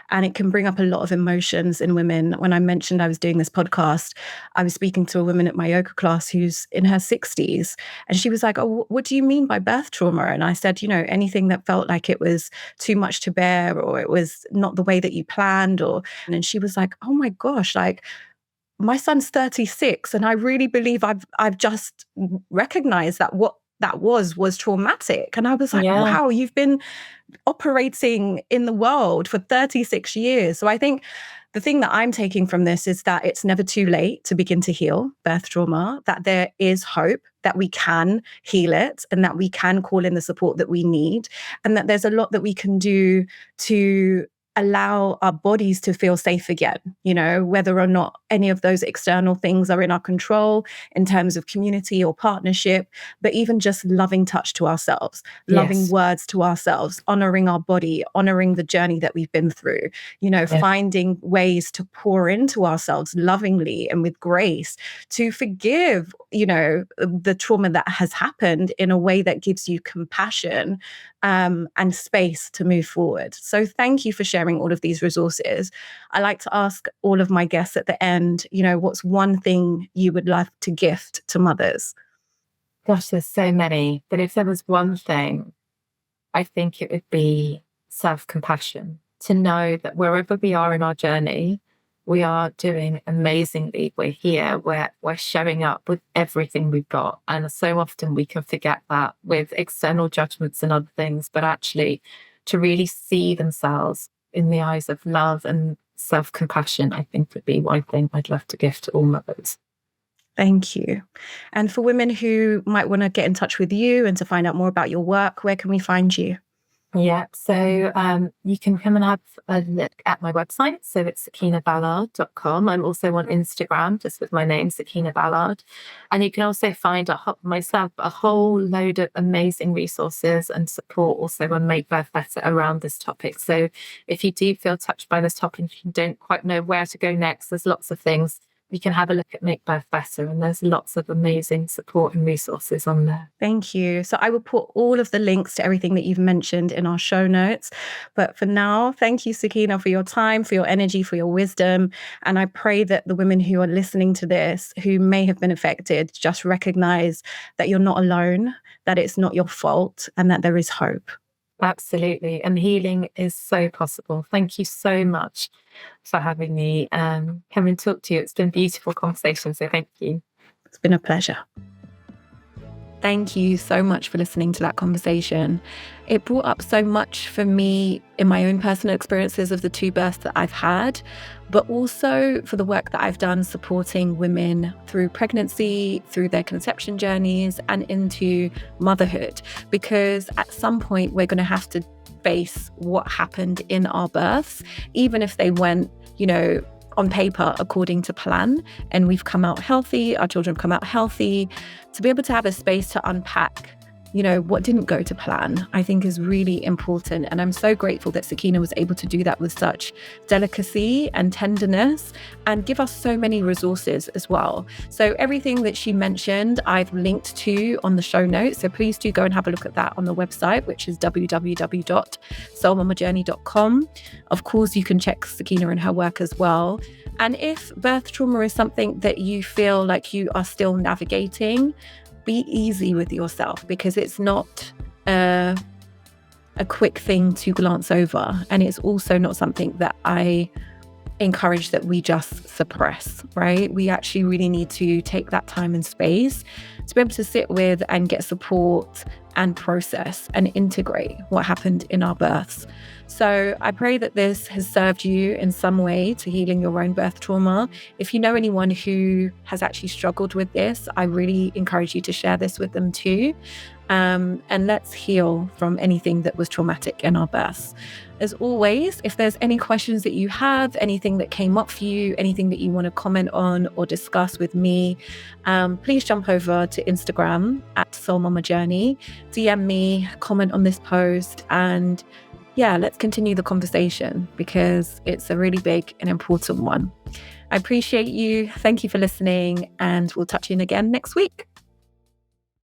and it can bring up a lot of emotions in women. When I mentioned I was doing this podcast, I was speaking to a woman at my yoga class who's in her 60s. And she was like, oh, what do you mean by birth trauma? And I said, anything that felt like it was too much to bear or it was not the way that you planned. And she was like, oh my gosh, like, my son's 36 and I really believe I've just recognized that what that was traumatic. And I was like, wow, you've been operating in the world for 36 years. So I think the thing that I'm taking from this is that it's never too late to begin to heal birth trauma, that there is hope, that we can heal it and that we can call in the support that we need, and that there's a lot that we can do to allow our bodies to feel safe again, whether or not any of those external things are in our control in terms of community or partnership, but even just loving touch to ourselves, loving words to ourselves, honoring our body, honoring the journey that we've been through, finding ways to pour into ourselves lovingly and with grace, to forgive, the trauma that has happened in a way that gives you compassion and space to move forward. So thank you for sharing all of these resources. I like to ask all of my guests at the end, what's one thing you would love to gift to mothers? Gosh, there's so many. But if there was one thing, I think it would be self-compassion. To know that wherever we are in our journey, we are doing amazingly. We're here. We're showing up with everything we've got. And so often we can forget that with external judgments and other things, but actually to really see themselves in the eyes of love and self-compassion, I think would be one thing I'd love to gift to all mothers. Thank you. And for women who might want to get in touch with you and to find out more about your work, where can we find you? Yeah, so you can come and have a look at my website. So it's sakinaballard.com. I'm also on Instagram, just with my name, Sakina Ballard. And you can also find myself a whole load of amazing resources and support also on Make Birth Better around this topic. So if you do feel touched by this topic and you don't quite know where to go next, there's lots of things. You can have a look at Make Birth Better, and there's lots of amazing support and resources on there. Thank you. So I will put all of the links to everything that you've mentioned in our show notes. But for now, thank you, Sakina, for your time, for your energy, for your wisdom. And I pray that the women who are listening to this, who may have been affected, just recognize that you're not alone, that it's not your fault, and that there is hope. Absolutely. And healing is so possible. Thank you so much for having me come and talk to you. It's been a beautiful conversation. So thank you. It's been a pleasure. Thank you so much for listening to that conversation. It brought up so much for me in my own personal experiences of the 2 births that I've had, but also for the work that I've done supporting women through pregnancy, through their conception journeys, and into motherhood. Because at some point, we're going to have to face what happened in our births, even if they went, on paper according to plan, and we've come out healthy, our children come out healthy. To be able to have a space to unpack what didn't go to plan, I think is really important. And I'm so grateful that Sakina was able to do that with such delicacy and tenderness and give us so many resources as well. So everything that she mentioned, I've linked to on the show notes. So please do go and have a look at that on the website, which is www.soulmamajourney.com. Of course, you can check Sakina and her work as well. And if birth trauma is something that you feel like you are still navigating, be easy with yourself, because it's not a quick thing to glance over. And it's also not something that I encourage that we just suppress, right? We actually really need to take that time and space to be able to sit with and get support and process and integrate what happened in our births. So I pray that this has served you in some way to healing your own birth trauma. If you know anyone who has actually struggled with this, I really encourage you to share this with them too. And let's heal from anything that was traumatic in our births. As always, if there's any questions that you have, anything that came up for you, anything that you want to comment on or discuss with me, please jump over to Instagram at Soul Mama Journey, DM me, comment on this post, and let's continue the conversation, because it's a really big and important one. I appreciate you. Thank you for listening, and we'll touch in again next week.